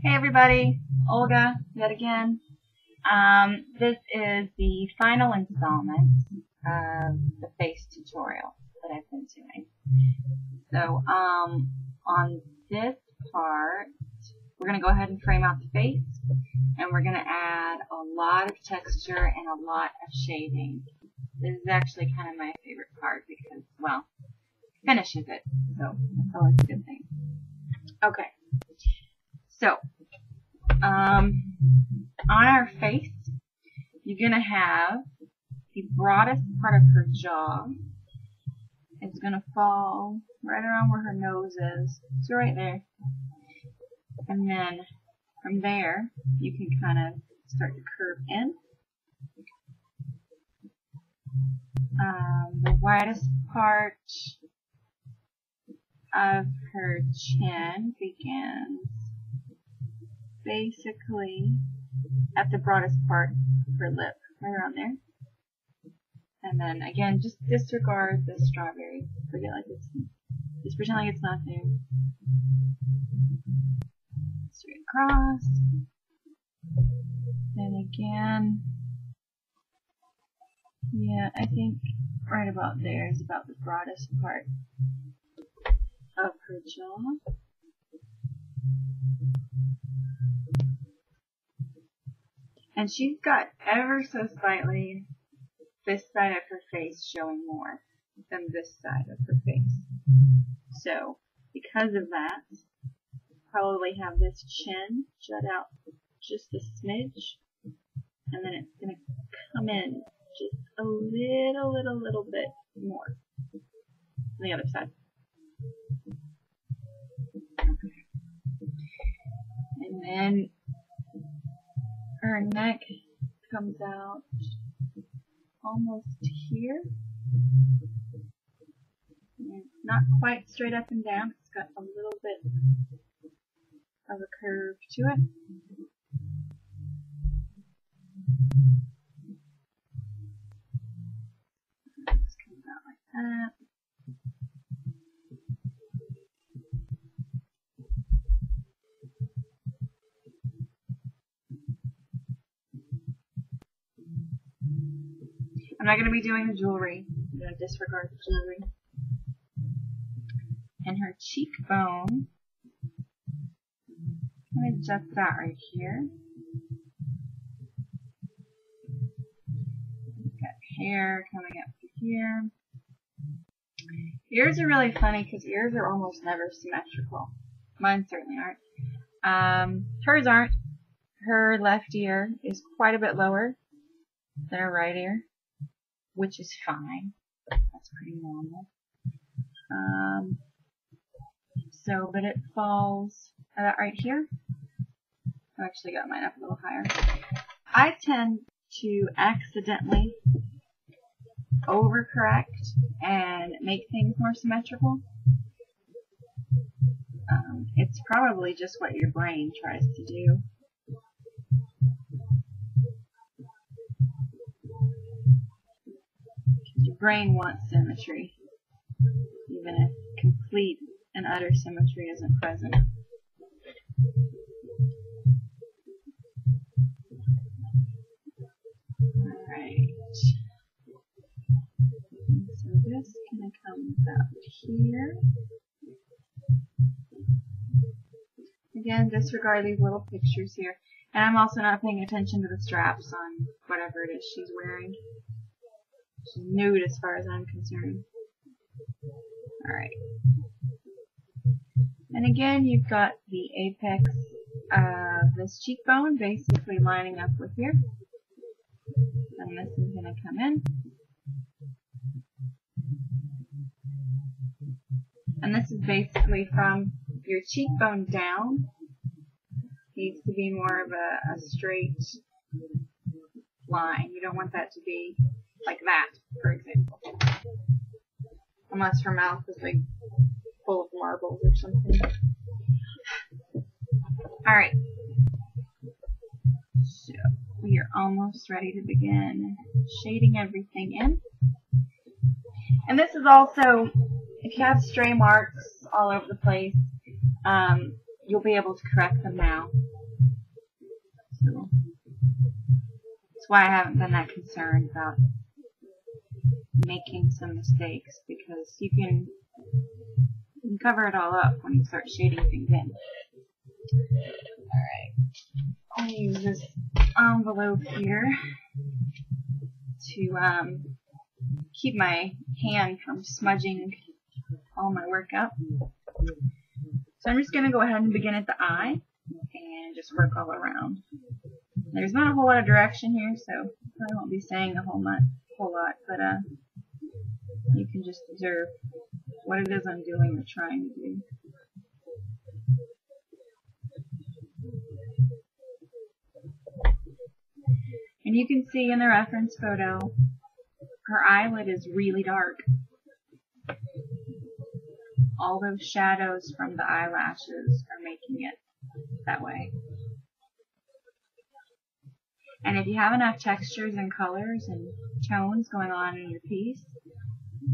Hey everybody, Olga yet again. This is the final installment of the face tutorial that I've been doing. So on this part, we're going to go ahead and frame out the face, and we're going to add a lot of texture and a lot of shading. This is actually kind of my favorite part because, well, it finishes it, so that's always a good thing. Okay. So, on our face, you're going to have the broadest part of her jaw. It's going to fall right around where her nose is. So right there. And then from there, you can kind of start to curve in. The widest part of her chin begins basically at the broadest part of her lip, right around there. And then again, just disregard the strawberry. Forget like it's, just pretend like it's not there. Straight across. And again, yeah, I think right about there is about the broadest part of her jaw. And she's got ever so slightly this side of her face showing more than this side of her face. So, because of that, probably have this chin jut out just a smidge, and then it's going to come in just a little bit more on the other side. And then her neck comes out almost here. And it's not quite straight up and down. It's got a little bit of a curve to it. Just comes out like that. I'm not going to be doing the jewelry. I'm going to disregard the jewelry. And her cheekbone kind of juts out right here. Got hair coming up to here. Ears are really funny because ears are almost never symmetrical. Mine certainly aren't. Hers aren't. Her left ear is quite a bit lower than her right ear, which is fine. That's pretty normal. But it falls about right here. I've actually got mine up a little higher. I tend to accidentally overcorrect and make things more symmetrical. It's probably just what your brain tries to do. Your brain wants symmetry, even if complete and utter symmetry isn't present. Alright. So this kind of comes out here. Again, disregard these little pictures here. And I'm also not paying attention to the straps on whatever it is she's wearing. She's nude as far as I'm concerned. Alright. And again, you've got the apex of this cheekbone basically lining up with here. And this is going to come in. And this is basically from your cheekbone down. Needs to be more of a straight line. You don't want that to be like that, for example. Unless her mouth is like full of marbles or something. Alright. So, we are almost ready to begin shading everything in. And this is also, if you have stray marks all over the place, you'll be able to correct them now. So that's why I haven't been that concerned about making some mistakes, because you can cover it all up when you start shading things in. Alright, I'll use this envelope here to keep my hand from smudging all my work up. So I'm just going to go ahead and begin at the eye and just work all around. There's not a whole lot of direction here, so I won't be saying a whole lot, but you can just observe what it is I'm doing or trying to do. And you can see in the reference photo, her eyelid is really dark. All those shadows from the eyelashes are making it that way. And if you have enough textures and colors and tones going on in your piece,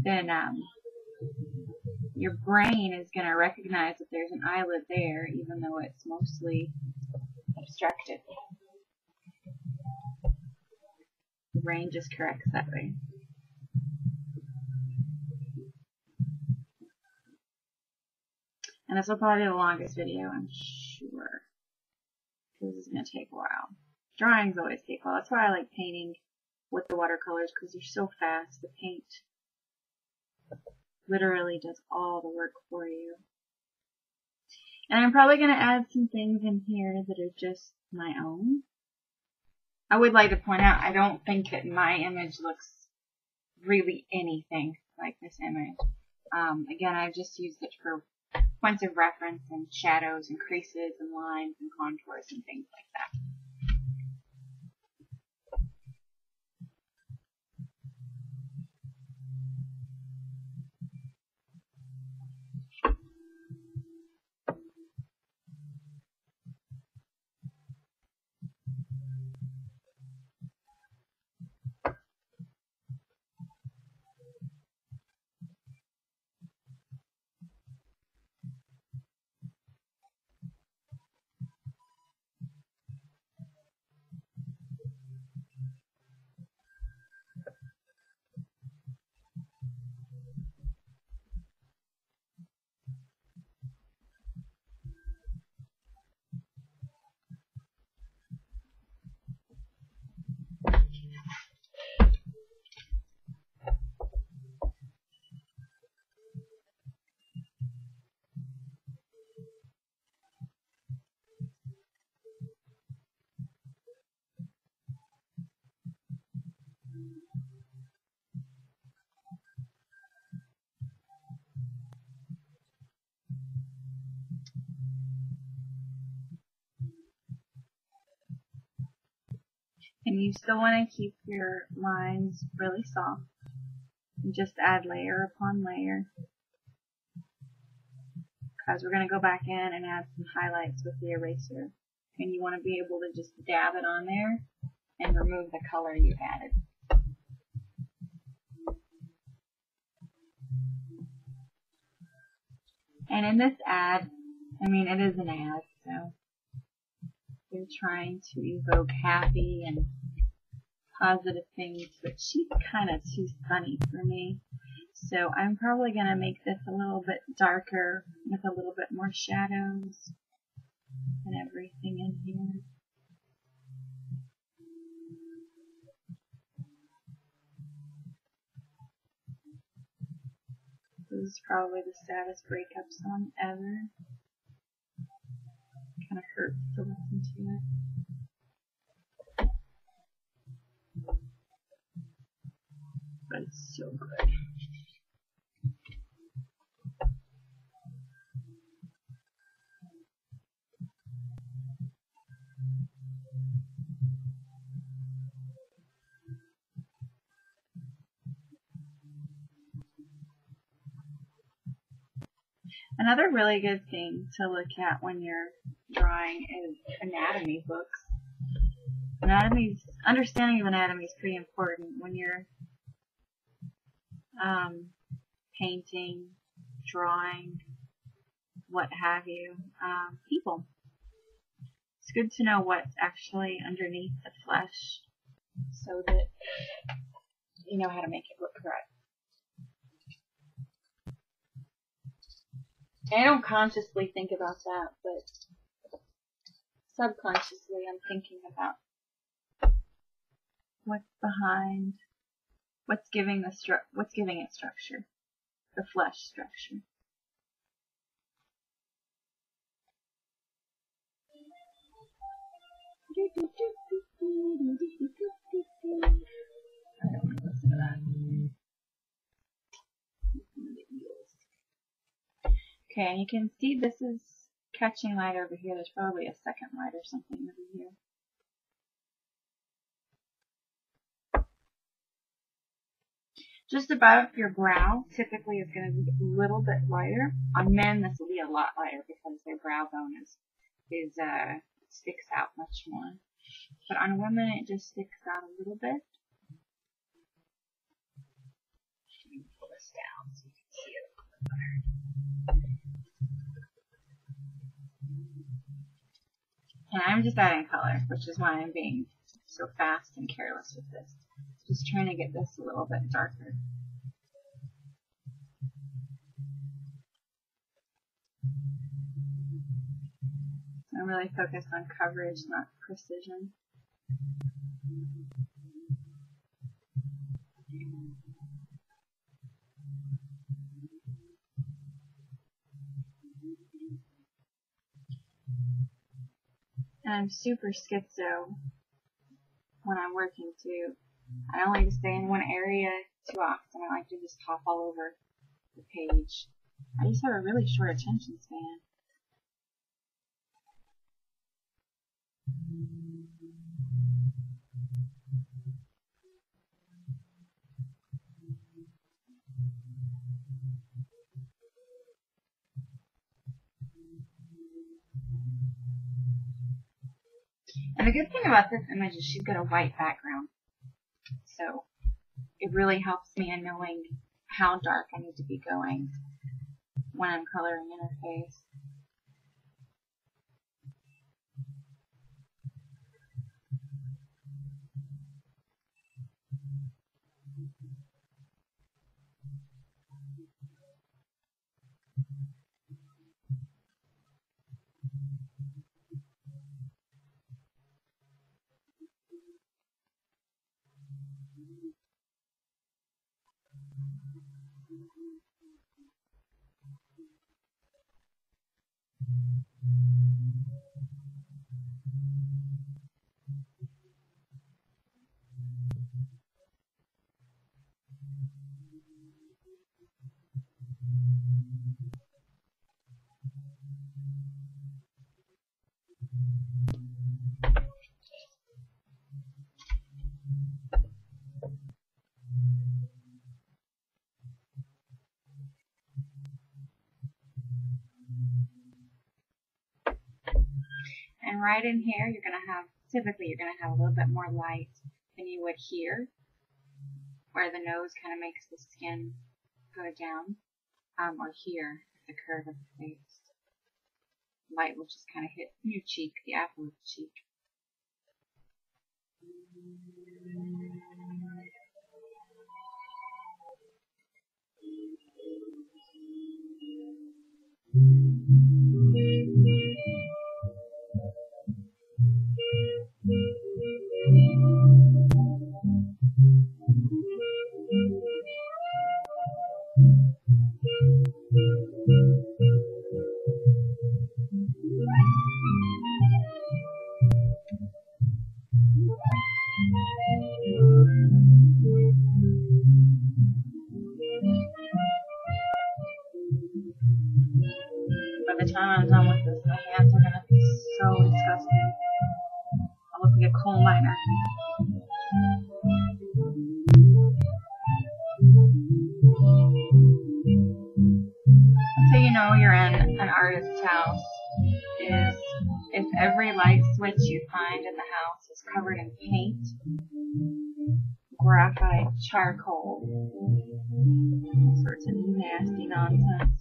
then your brain is going to recognize that there's an eyelid there, even though it's mostly obstructed. The brain just corrects that way. And this will probably be the longest video, I'm sure, because this is going to take a while. Drawings always take a while. That's why I like painting with the watercolors, because they're so fast. The paint literally does all the work for you. And I'm probably going to add some things in here that are just my own. I would like to point out, I don't think that my image looks really anything like this image. Again, I've just used it for points of reference and shadows and creases and lines and contours and things like that. And you still want to keep your lines really soft. And just add layer upon layer. Because we're going to go back in and add some highlights with the eraser. And you want to be able to just dab it on there and remove the color you've added. And in this ad, I mean, it is an ad, so they're trying to evoke happy and positive things, but she's kind of too sunny for me. So I'm probably going to make this a little bit darker with a little bit more shadows and everything in here. This is probably the saddest breakup song ever. Kind of hurts to listen to it. But it's so good. Another really good thing to look at when you're drawing is anatomy books. Understanding of anatomy is pretty important when you're painting, drawing, what have you, people. It's good to know what's actually underneath the flesh so that you know how to make it look correct. I don't consciously think about that, but subconsciously I'm thinking about what's behind, what's giving it structure, the flesh structure. I don't want to listen to that. Okay, and you can see this is catching light over here. There's probably a second light or something over here. Just above your brow typically is going to be a little bit lighter. On men, this will be a lot lighter because their brow bone sticks out much more. But on women, it just sticks out a little bit. Let me pull this down so you can see it a little bit better. And I'm just adding color, which is why I'm being so fast and careless with this. Just trying to get this a little bit darker. I'm really focused on coverage, not precision. And I'm super schizo when I'm working too. I don't like to stay in one area too often. I like to just hop all over the page. I just have a really short attention span. And the good thing about this image is she's got a white background. So it really helps me in knowing how dark I need to be going when I'm coloring in her face. And right in here, typically you're going to have a little bit more light than you would here, where the nose kind of makes the skin go down, or here, the curve of the face. Light will just kind of hit your cheek, the apple of the cheek. By the time I'm done with this, my hands are going to be so disgusting. I'll look like a coal miner. So you know you're in an artist's house is if every light switch you find in the house is covered in paint, graphite, charcoal, all sorts of nasty nonsense.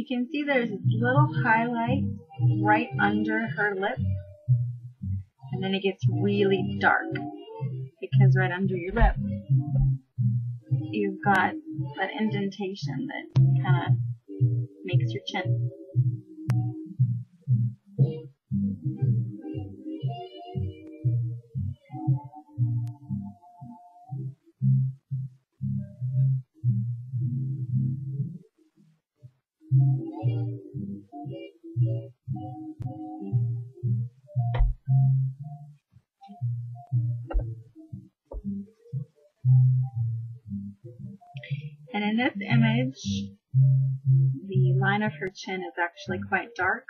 can see there's a little highlight right under her lip, and then it gets really dark because right under your lip you've got that indentation that kind of makes your chin. And in this image, the line of her chin is actually quite dark,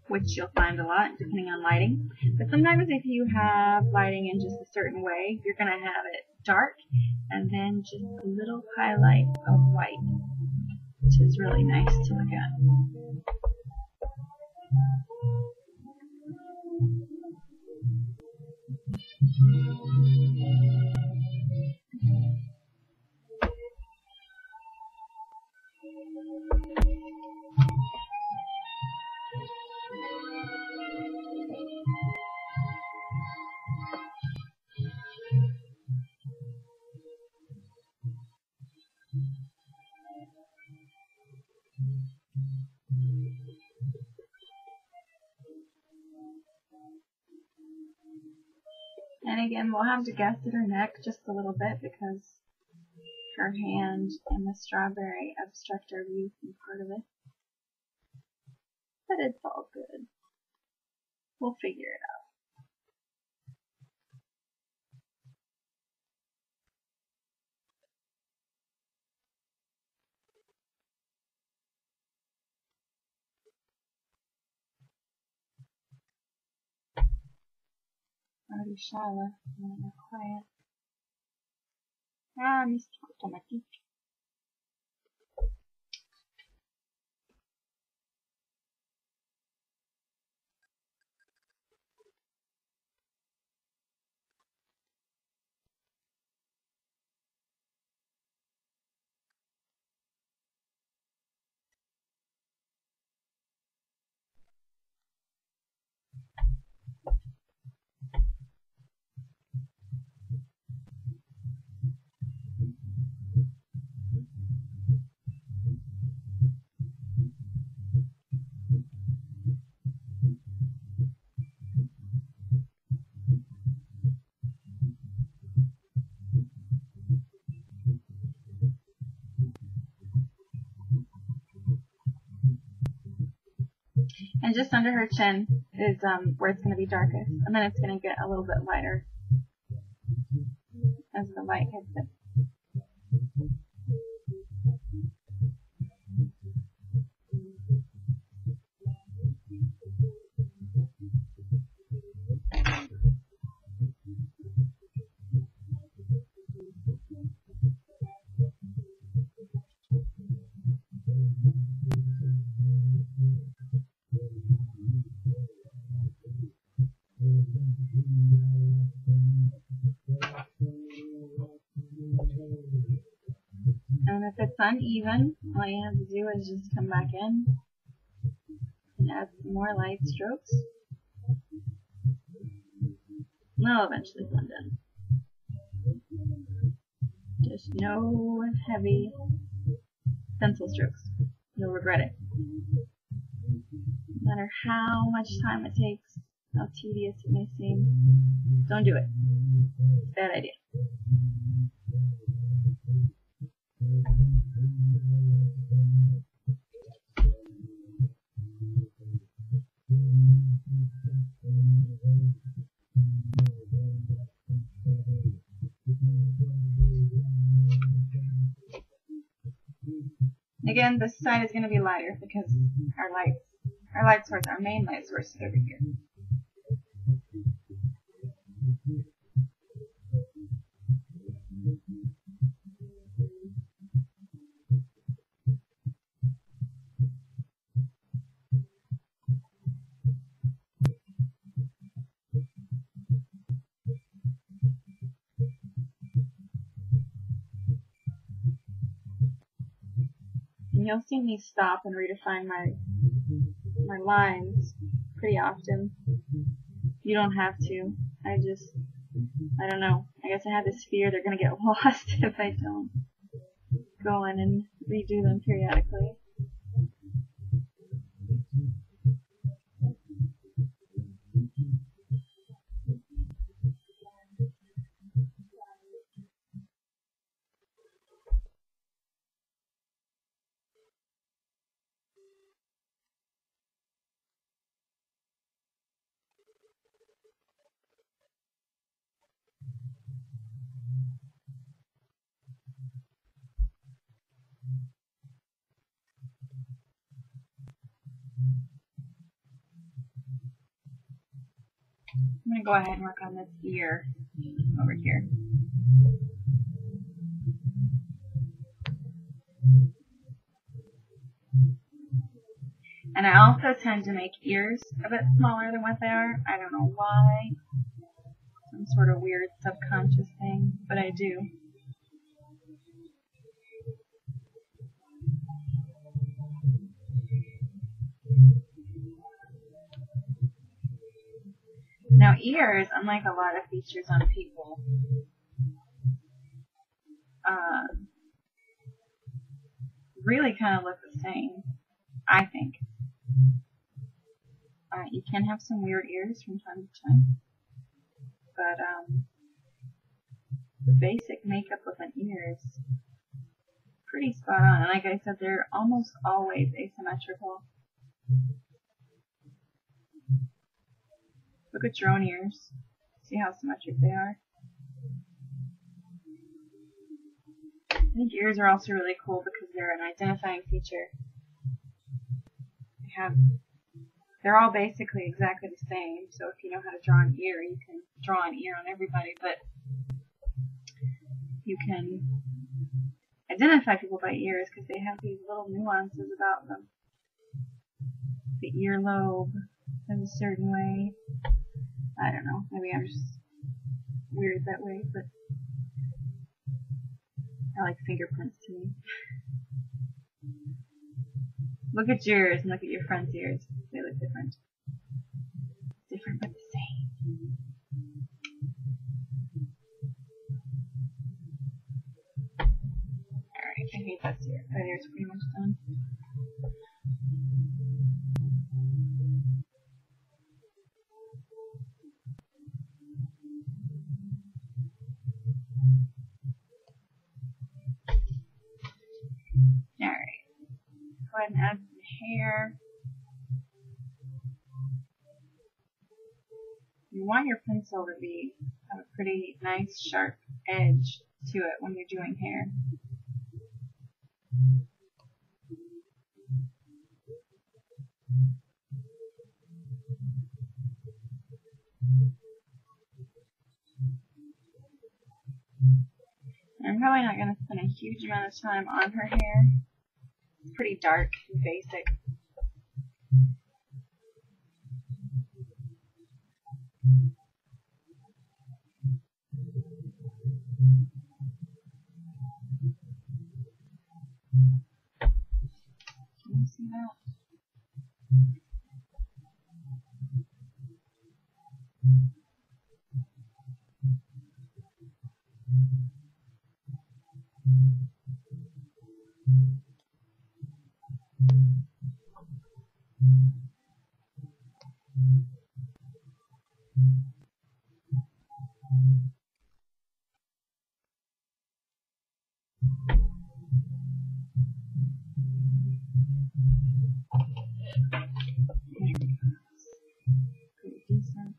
which you'll find a lot depending on lighting. But sometimes if you have lighting in just a certain way, you're going to have it dark and then just a little highlight of white, which is really nice to look at. And again, we'll have to guess at her neck just a little bit because her hand and the strawberry obstruct our view from part of it. But it's all good. We'll figure it out. Already shallow, a little more quiet. Mi sto aquí. And just under her chin is where it's going to be darkest, and then it's going to get a little bit lighter as the light hits it. And if it's uneven, all you have to do is just come back in and add some more light strokes. And they'll eventually blend in. Just no heavy pencil strokes. You'll regret it. No matter how much time it takes, how tedious it may seem, don't do it. It's a bad idea. Again, this side is going to be lighter because our light source, our main light source is over here. And you'll see me stop and redefine my lines pretty often. You don't have to. I don't know. I guess I have this fear they're going to get lost if I don't go in and redo them periodically. I'm going to go ahead and work on this ear over here. And I also tend to make ears a bit smaller than what they are. I don't know why. Some sort of weird subconscious thing, but I do. Now ears, unlike a lot of features on people, really kind of look the same, I think. You can have some weird ears from time to time, but the basic makeup of an ear is pretty spot on. And like I said, they're almost always asymmetrical. Look at your own ears. See how symmetric they are. I think ears are also really cool because they're an identifying feature. They're all basically exactly the same, so if you know how to draw an ear, you can draw an ear on everybody, but you can identify people by ears because they have these little nuances about them. The earlobe is a certain way. I don't know, maybe I'm just weird that way, but I like fingerprints to me. Look at yours and look at your friend's ears. They look different. Different but the same. Alright, I think that's it. That ear's pretty much done. Alright. Go ahead and add some hair. You want your pencil to have a pretty nice sharp edge to it when you're doing hair. I'm probably not going to spend a huge amount of time on her hair. It's pretty dark and basic. Can you see that? Pretty decent.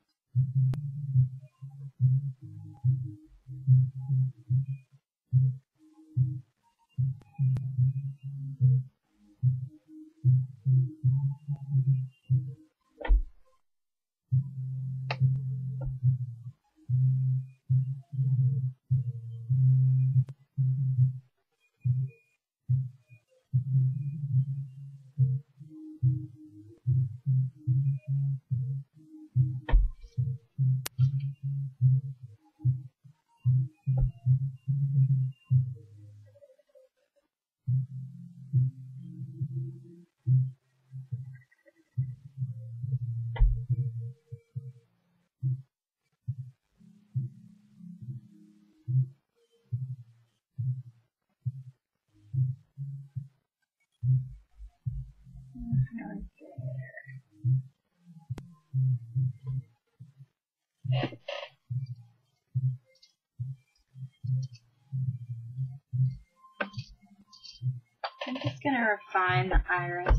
I'm just going to refine the iris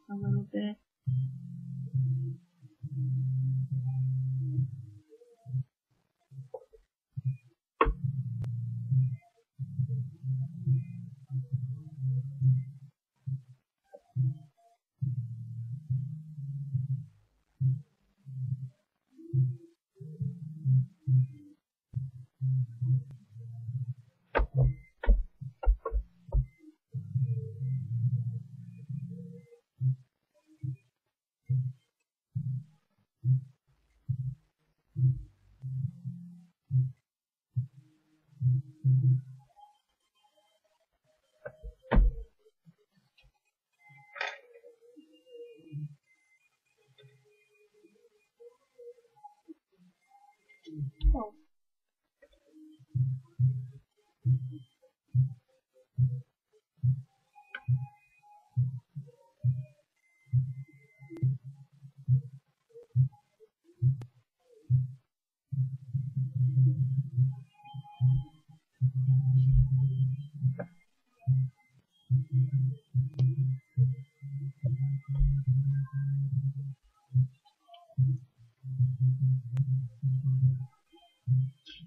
a little bit. Oh.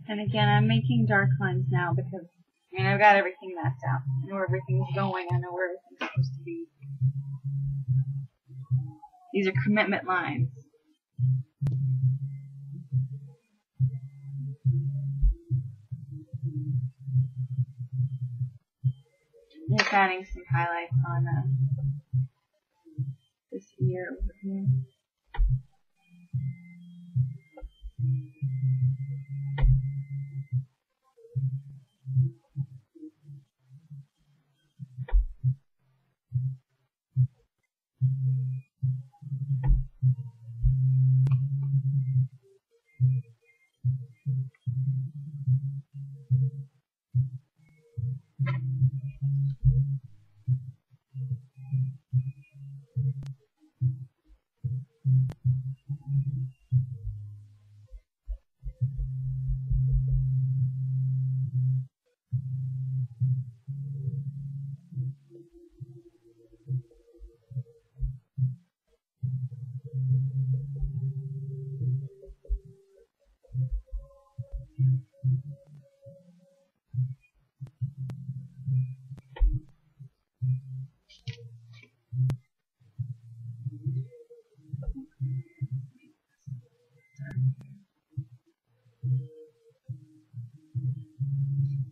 And again, I'm making dark lines now because I've got everything mapped out. I know where everything's going. I know where everything's supposed to be. These are commitment lines. I'm just adding some highlights on this ear over here.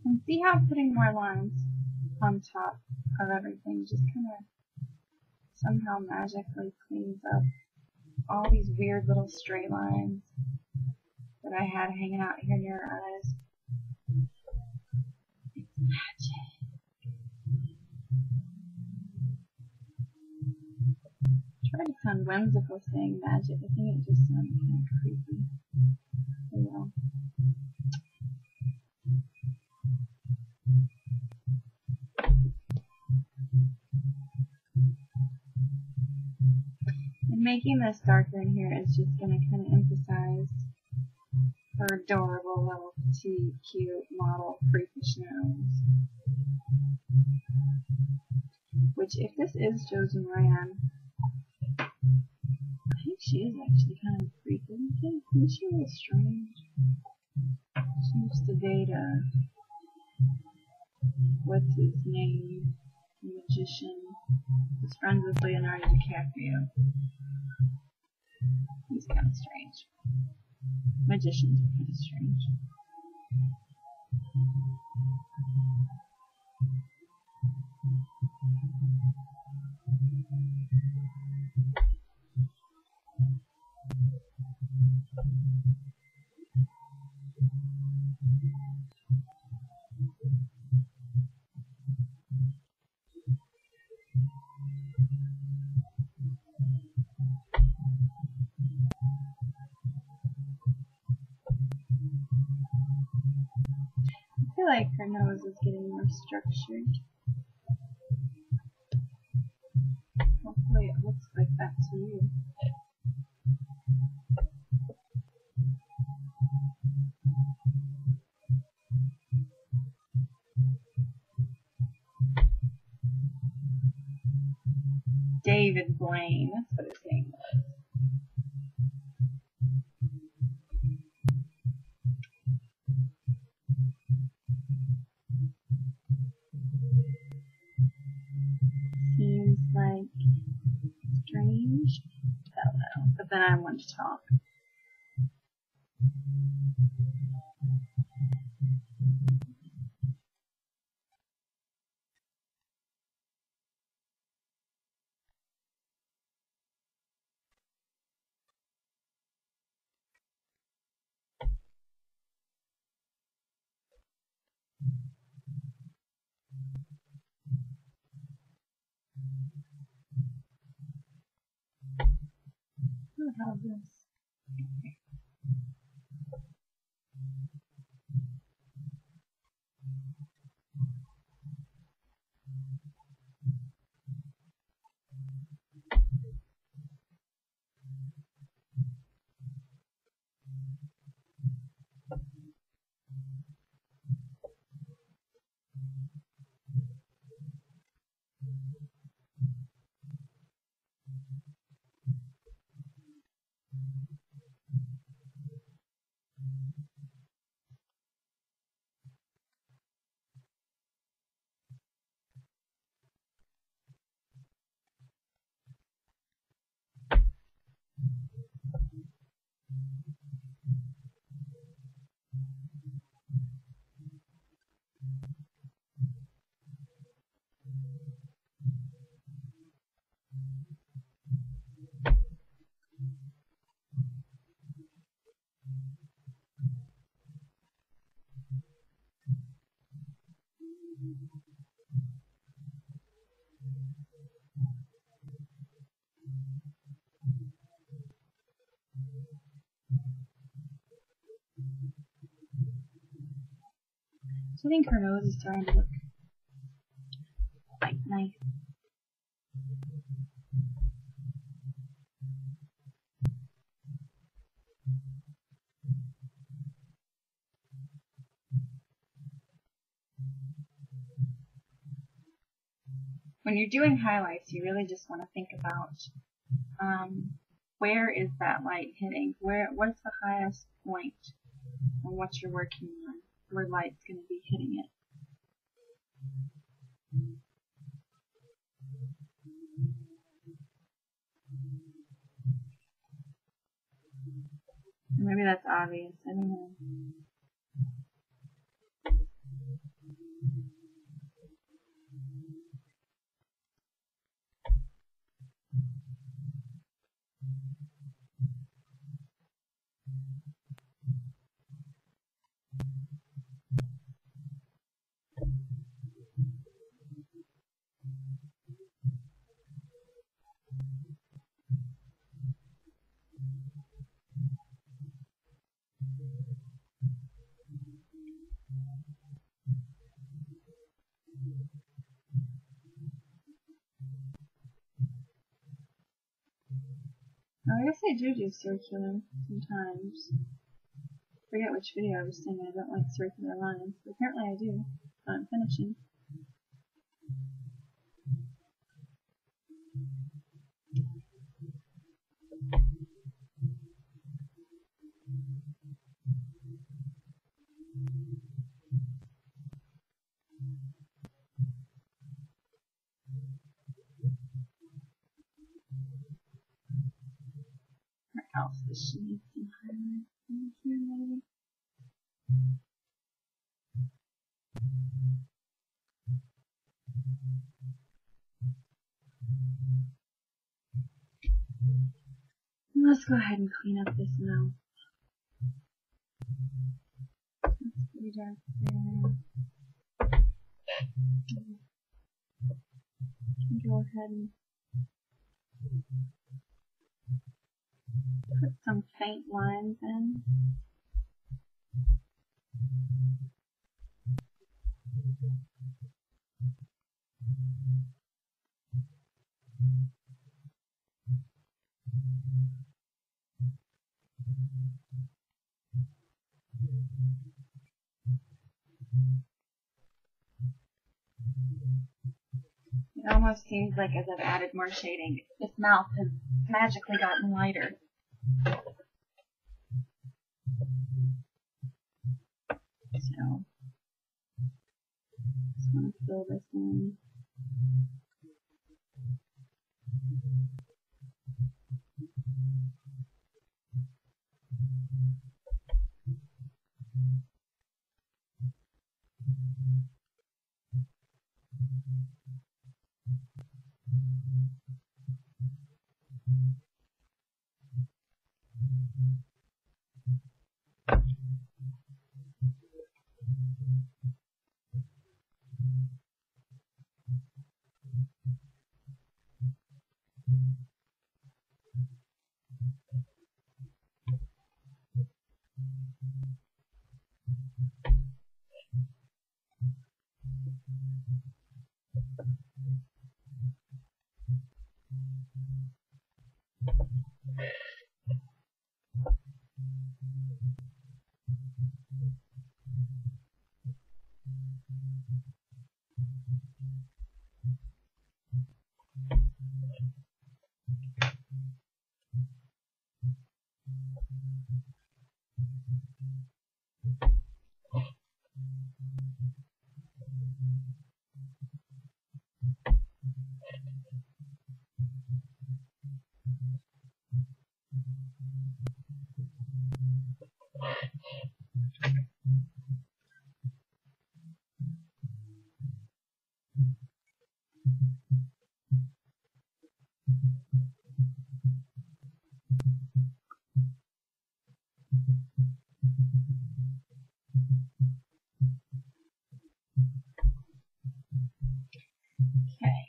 And see how putting more lines on top of everything just kind of somehow magically cleans up all these weird little stray lines that I had hanging out here near her eyes. It's magic. I tried to sound whimsical saying magic. I think it just sounded kind of creepy. Oh well. And making this darker in here is just going to kind of emphasize her adorable little petite, cute model freakish nose. Which, if this is Jojen Ryan, I think she is actually kind of freaky. Isn't she a little strange? She used to date what's his name? The magician. He's friends with Leonardo DiCaprio. He's kind of strange. Magicians are kind of strange. I feel like her nose is getting more structured. Wait, it looks like that to you. David Blaine, that's what his name was. Seems like strange. I don't know. But then I want to talk. What about this? So I think her nose is starting to look quite nice. When you're doing highlights, you really just want to think about where is that light hitting? What's the highest point on what you're working on? Where light's going to be hitting it. Maybe that's obvious. I don't know. I guess I do circular sometimes. I forget which video I was saying I don't like circular lines, but apparently I do. When I'm finishing. Where else does she need some highlights in here maybe? Let's go ahead and clean up this now. That's pretty dark there. Go ahead and put some faint lines in. It almost seems like as I've added more shading, this mouth has magically gotten lighter. So, just want to fill this in.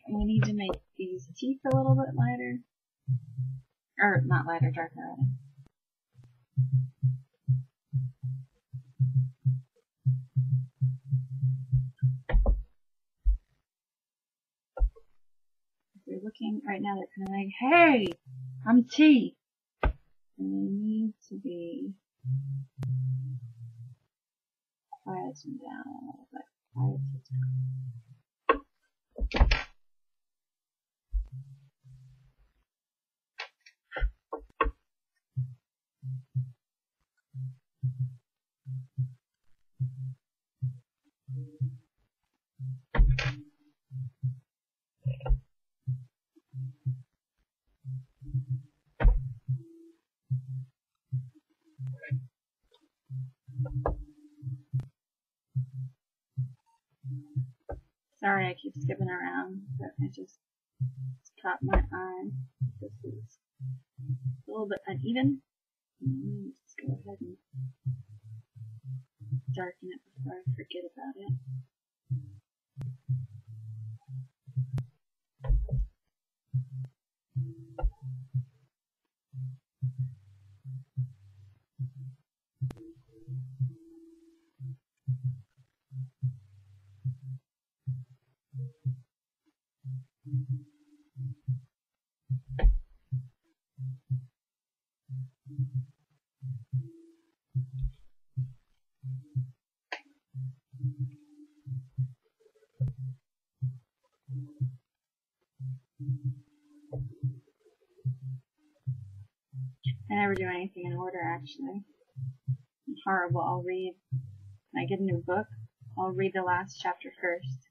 We need to make these teeth a little bit lighter. Or, not lighter, darker rather. If you're looking right now, they're kind of like, hey, I'm teeth. And they need to be quietened down a little bit. Quieted down. Sorry, I keep skipping around, but I just caught my eye. This is a little bit uneven. Let's go ahead and darken it before I forget about it. I never do anything in order, actually. I'm horrible. I'll read, when I get a new book, I'll read the last chapter first.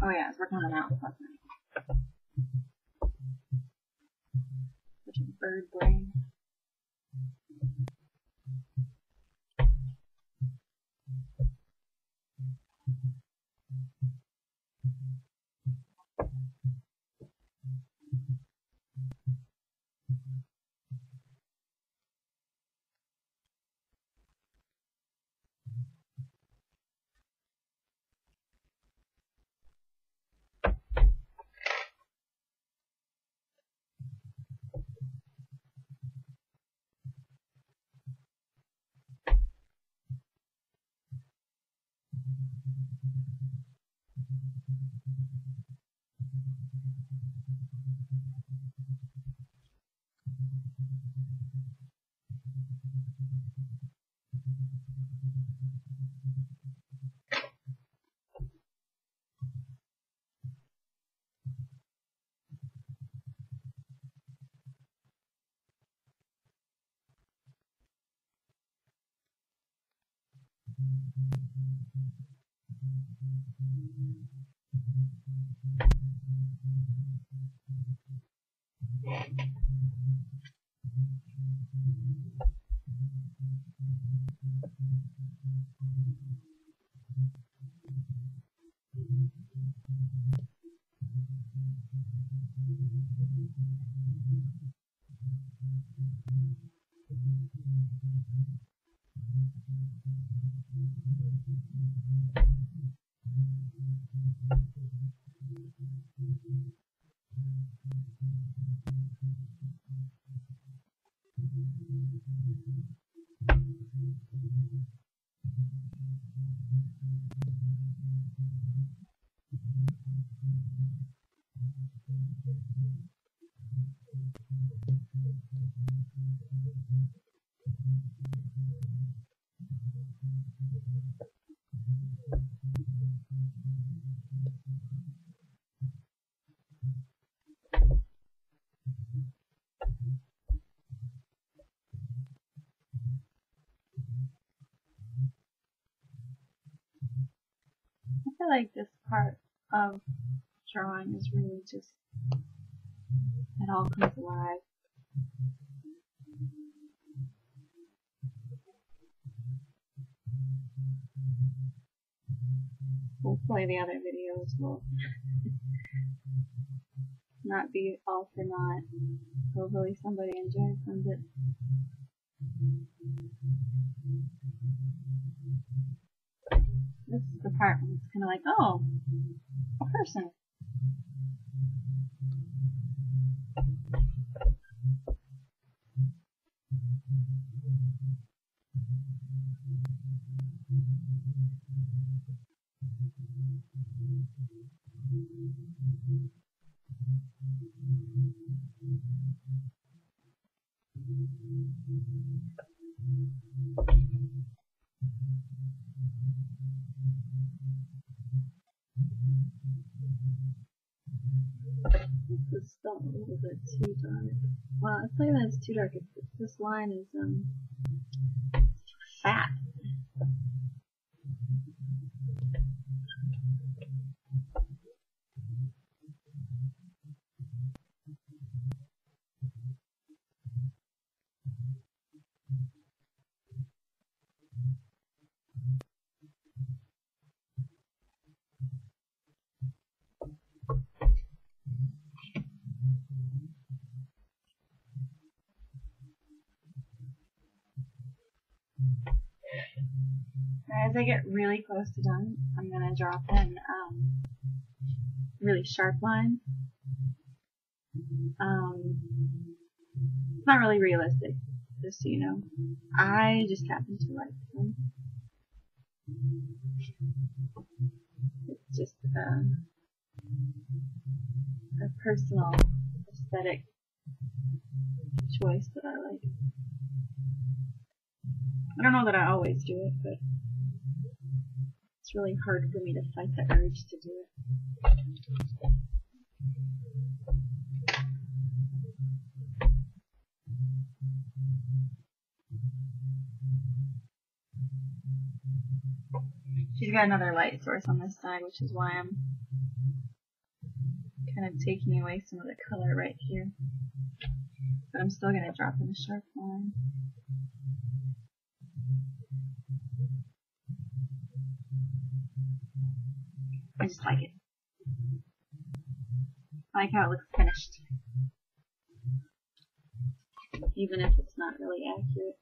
Oh yeah, I was working on the mouse last night. Such a bird brain. I feel like this part of drawing is really just, it all comes alive. Hopefully the other videos will not be all for naught. Hopefully somebody enjoys them. This is the part where it's kind of like, oh, a person. This is still a little bit too dark. Well, it's not that it's too dark. This line is fat. As I get really close to done, I'm going to drop in really sharp lines. It's not really realistic, just so you know. I just happen to like them. It's just a personal aesthetic choice that I like. I don't know that I always do it, but it's really hard for me to fight the urge to do it. She's got another light source on this side, which is why I'm kind of taking away some of the color right here. But I'm still going to drop in a sharp line. I just like it. I like how it looks finished. Even if it's not really accurate.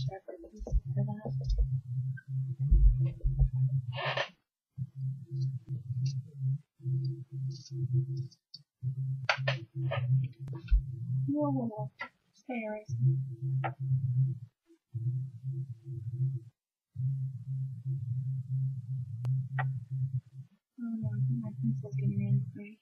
Sharper piece for that. Whoa, stay erasing. Oh no, I think my pencil's getting ready to break.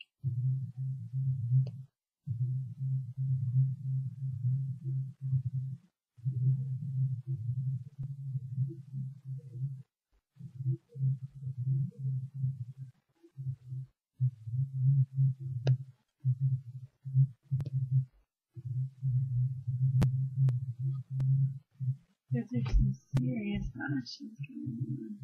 There's some serious actions going on.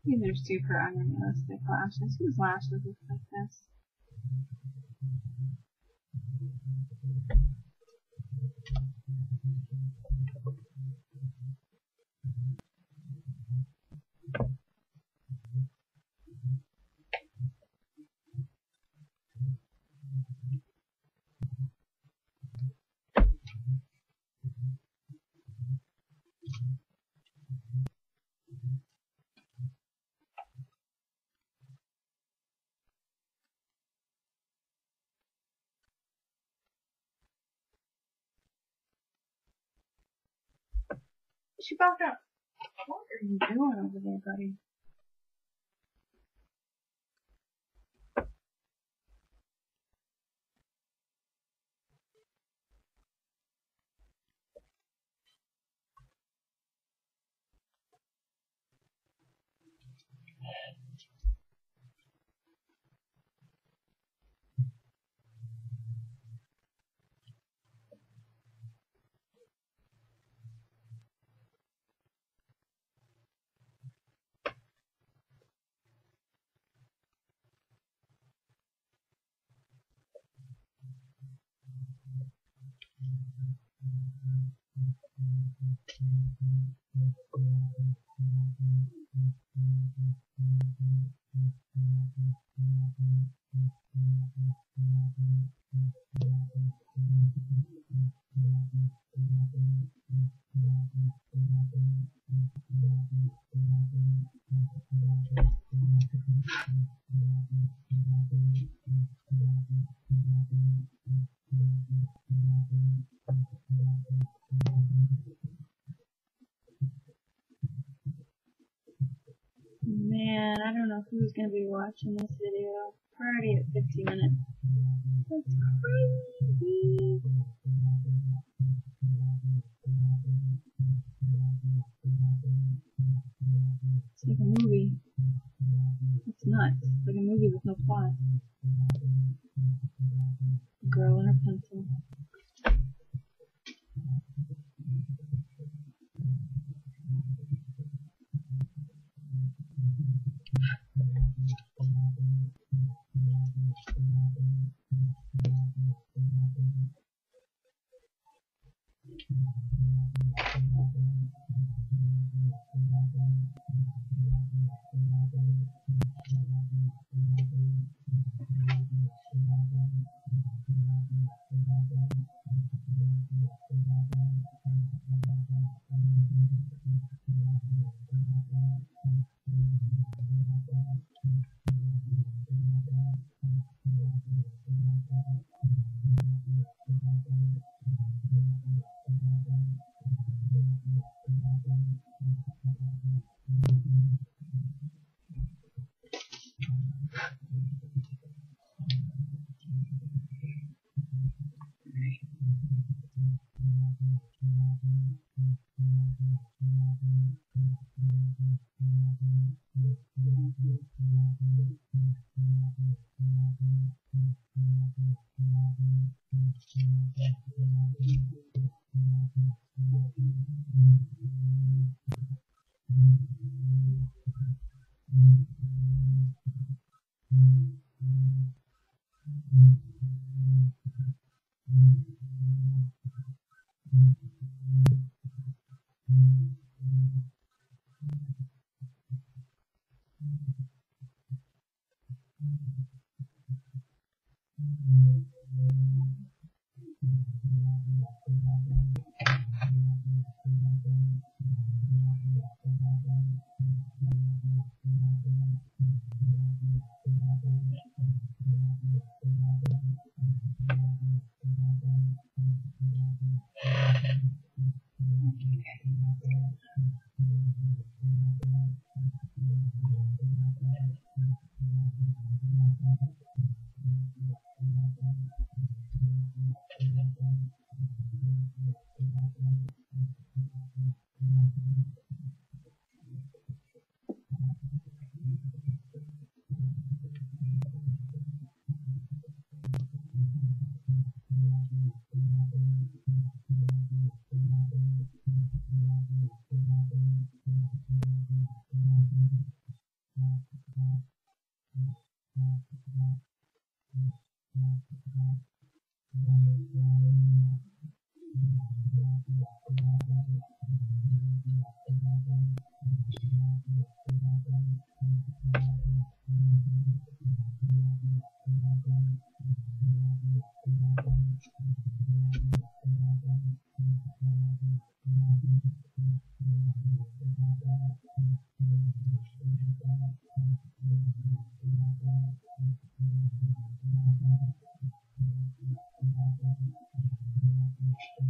These are super unrealistic lashes. Whose lashes look like this? She back up. What are you doing over there, buddy? Man, I don't know who's gonna be watching this video. We're already at 50 minutes. That's crazy. It's like a movie. It's nuts. It's like a movie with no plot. A girl and her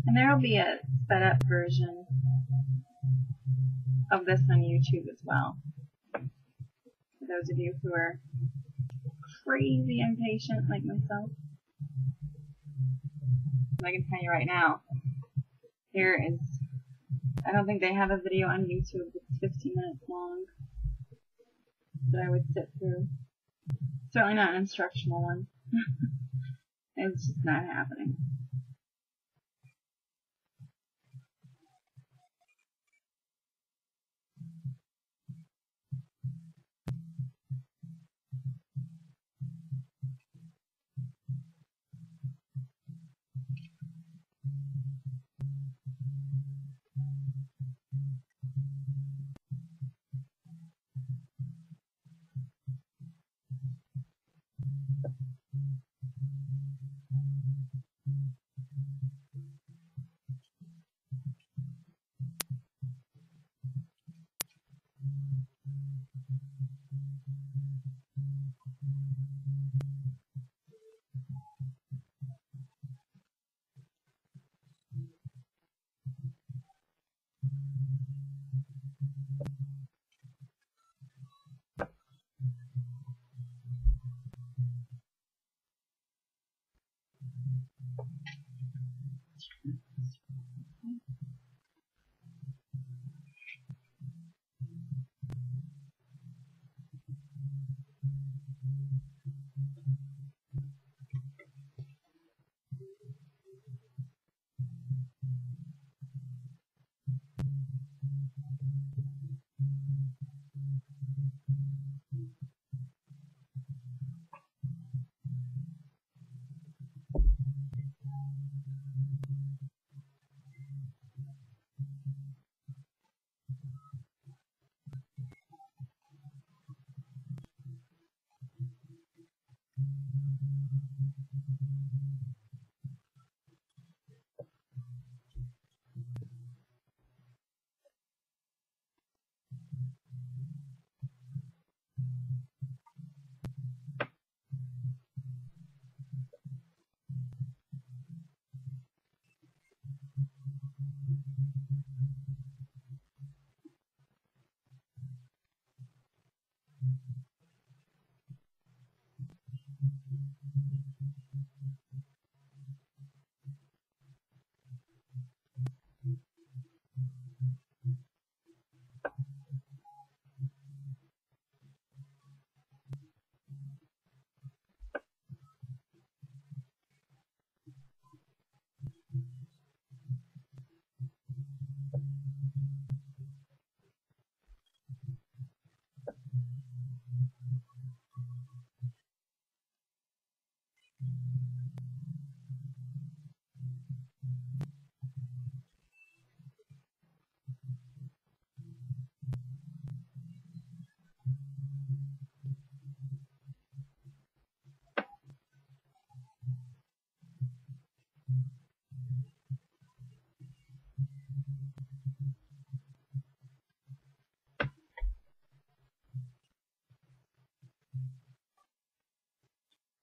And there will be a sped up version of this on YouTube as well. For those of you who are crazy impatient like myself. I can tell you right now, here is, I don't think they have a video on YouTube that's 15 minutes long that I would sit through. Certainly not an instructional one. It's just not happening.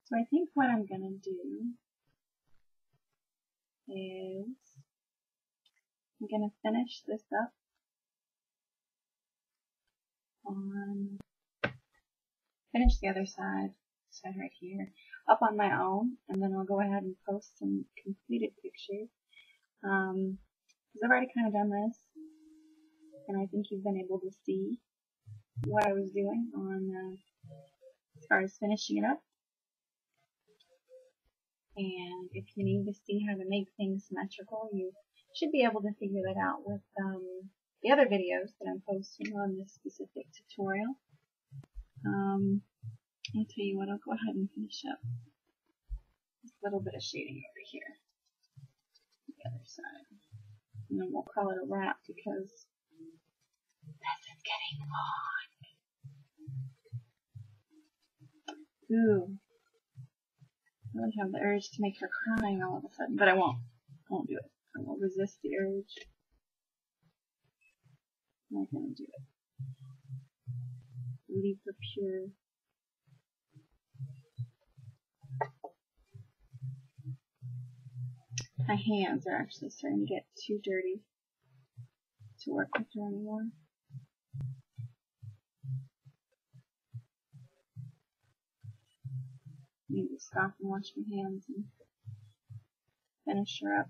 So I think what I'm going to do is I'm going to finish this up finish the other side right here, up on my own, and then I'll go ahead and post some completed pictures. Because I've already kind of done this, and I think you've been able to see what I was doing on as far as finishing it up. And if you need to see how to make things symmetrical, you should be able to figure that out with the other videos that I'm posting on this specific tutorial. I'll tell you what, I'll go ahead and finish up this little bit of shading over here, the other side. And then we'll call it a wrap because this is getting long. Ooh. I really have the urge to make her crying all of a sudden, but I won't. I won't do it. I will resist the urge. I'm not going to do it. Leave her pure. My hands are actually starting to get too dirty to work with her anymore. I need to stop and wash my hands and finish her up.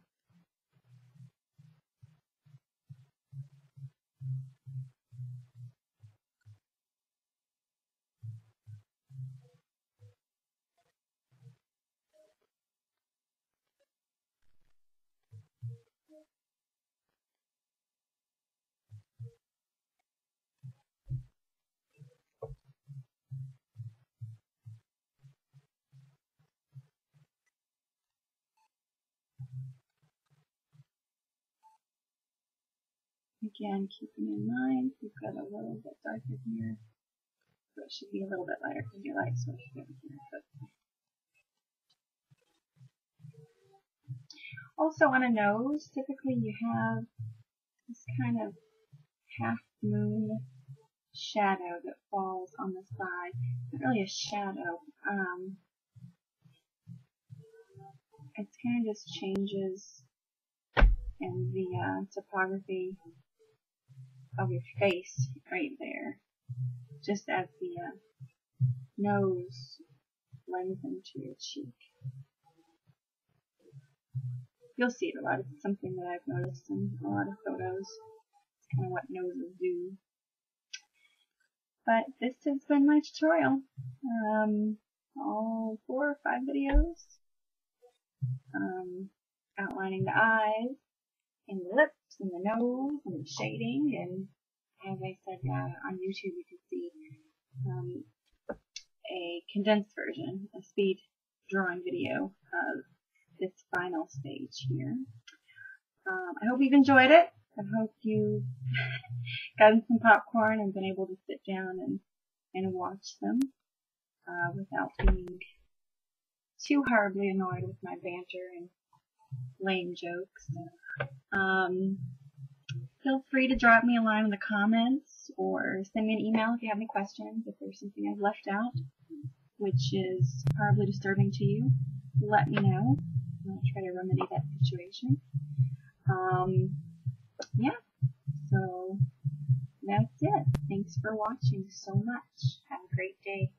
Again, keeping in mind, we've got a little bit darker here, so it should be a little bit lighter because your light switch over here. But also on a nose, typically you have this kind of half moon shadow that falls on the side. Not really a shadow. It kind of just changes in the topography of your face right there, just as the nose blends into your cheek. You'll see it a lot. It's something that I've noticed in a lot of photos. It's kind of what noses do. But this has been my tutorial. All 4 or 5 videos. Outlining the eyes, and the lips, and the nose, and the shading, and as I said, on YouTube you can see a condensed version, a speed drawing video of this final stage here. I hope you've enjoyed it. I hope you've gotten some popcorn and been able to sit down and watch them without being too horribly annoyed with my banter and lame jokes. Feel free to drop me a line in the comments or send me an email if you have any questions. If there's something I've left out which is horribly disturbing to you, let me know. I'll try to remedy that situation. Yeah, so that's it. Thanks for watching so much. Have a great day.